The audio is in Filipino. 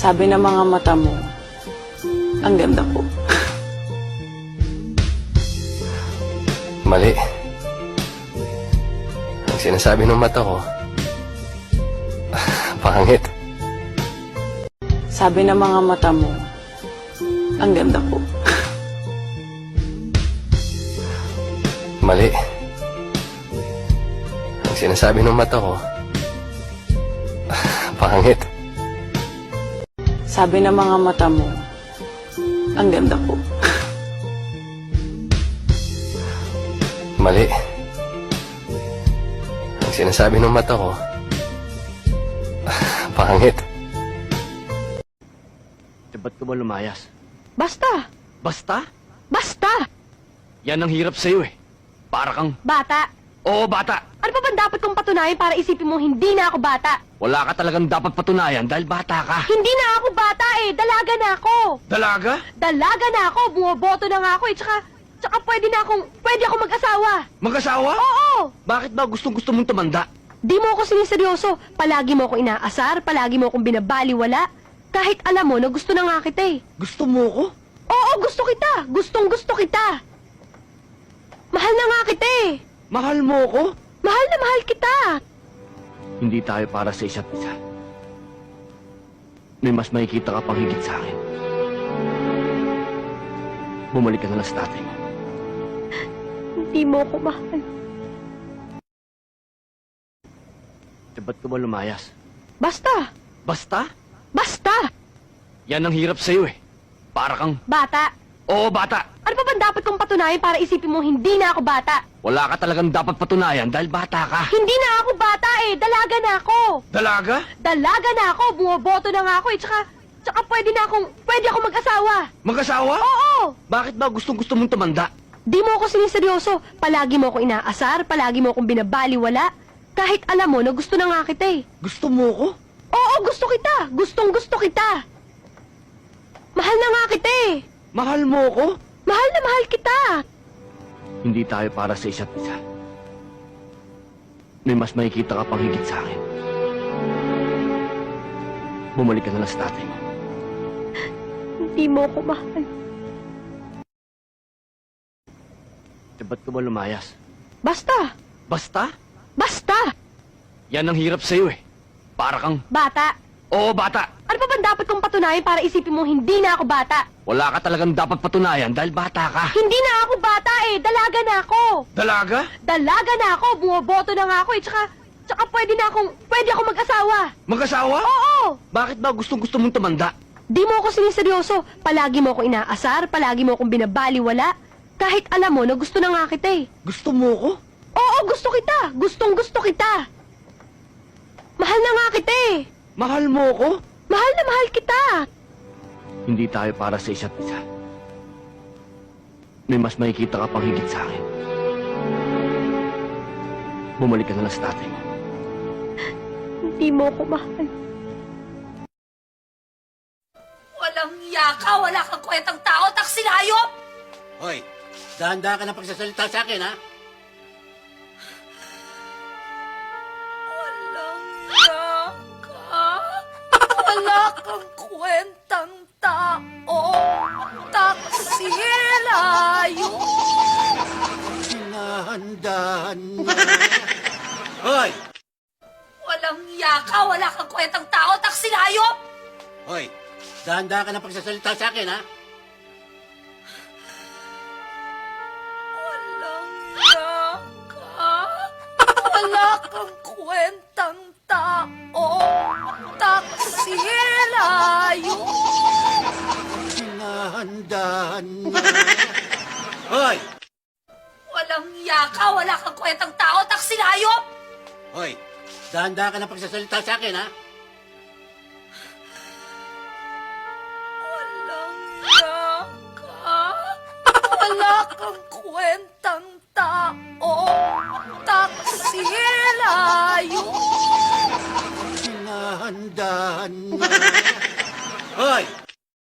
Sabi ng mga mata mo, ang ganda ko. Mali. Ang sinasabi ng mata ko, pangit. Sabi ng mga mata mo, ang ganda ko. Mali. Ang sinasabi ng mata ko, pangit. Sabi ng mga mata mo, ang ganda ko. Mali. Ang sinasabi ng mata ko, pangit. Ba't ka ba lumayas? Basta! Basta? Basta! Yan ang hirap sa'yo eh. Para kang... Bata! Oo, bata. Ano pa ba dapat kong patunayan para isipin mo hindi na ako bata? Wala ka talagang dapat patunayan dahil bata ka. Hindi na ako bata eh! Dalaga na ako! Dalaga? Dalaga na ako! Bumoboto na nga ako eh! Tsaka pwede ako mag-asawa! Mag-asawa? Oo! Bakit ba gustong-gusto mong tumanda? Di mo ako siniseryoso. Palagi mo ako inaasar, palagi mo akong binabaliwala. Kahit alam mo na gusto na nga kita eh. Gusto mo ko? Oo, gusto kita! Gustong-gusto kita! Mahal na nga kita eh! Mahal mo ko? Mahal na mahal kita! Hindi tayo para sa isa't isa. May mas makikita ka pang higit sa akin. Bumalik ka na lang sa tatay mo. Hindi mo ako mahal. Ba't ka ba lumayas? Basta! Basta? Basta! Yan ang hirap sa'yo eh. Para kang... Bata! Oo, bata. Ano pa ba dapat kong patunayan para isipin mo hindi na ako bata? Wala ka talagang dapat patunayan dahil bata ka. Hindi na ako bata eh! Dalaga na ako! Dalaga? Dalaga na ako! Bumoboto na nga ako eh! Tsaka pwede ako mag-asawa! Mag-asawa? Oo! Bakit ba gustong-gusto mong tumanda? Di mo ako siniseryoso. Palagi mo ako inaasar, palagi mo akong binabaliwala. Kahit alam mo na gusto na nga kita eh. Gusto mo ko? Oo, gusto kita! Gustong-gusto kita! Mahal na nga kita eh! Mahal mo ko? Mahal na mahal kita! Hindi tayo para sa isa't isa. May mas makikita ka pang higit sa akin. Bumalik ka na lang sa tatay mo. Hindi mo ako mahal. Ba't ka ba lumayas? Basta! Basta? Basta! Yan ang hirap sa'yo eh. Para kang... Bata! Oo, bata. Ano pa ba dapat kong patunayan para isipin mo hindi na ako bata? Wala ka talagang dapat patunayan dahil bata ka. Hindi na ako bata eh! Dalaga na ako! Dalaga? Dalaga na ako! Bumoboto na nga ako eh! Tsaka pwede ako mag-asawa! Mag-asawa? Oo! Bakit ba gustong-gusto mong tumanda? Di mo ako siniseryoso. Palagi mo ako inaasar, palagi mo akong binabaliwala. Kahit alam mo na gusto na nga kita eh. Gusto mo ko? Oo, gusto kita! Gustong-gusto kita! Mahal na nga kita eh! Mahal mo ko? Mahal na mahal kita! Hindi tayo para sa isa't isa. May mas makikita ka pang higit sa akin. Bumalik ka na lang sa tatay mo. Hindi mo ako mahal. Walang yaka, wala kang kwentang tao, taksil hayop! Hoy, dahan-dahan ka na pagsasalita sa akin, ha? Walang yaka, wala kang kwentang tao, taksil hayop! Dahan-dahan na. Hoy! Walang yaka, wala kang kwentang tao, taksil hayop! Hoy, dahan-dahan ka na pagsasalita sa akin, ha? Walang yaka, wala kang kwentang tao, taksil hayop! Dahan-dahan na. Hoy! Walang yaka, wala kang kwentang tao, taksil hayop! Hoy, dahan-dahan ka na pagsasalita sa akin, ha? Walang yaka, wala kang kwentang tao, taksil hayop! Dahan-dahan na. Hoy!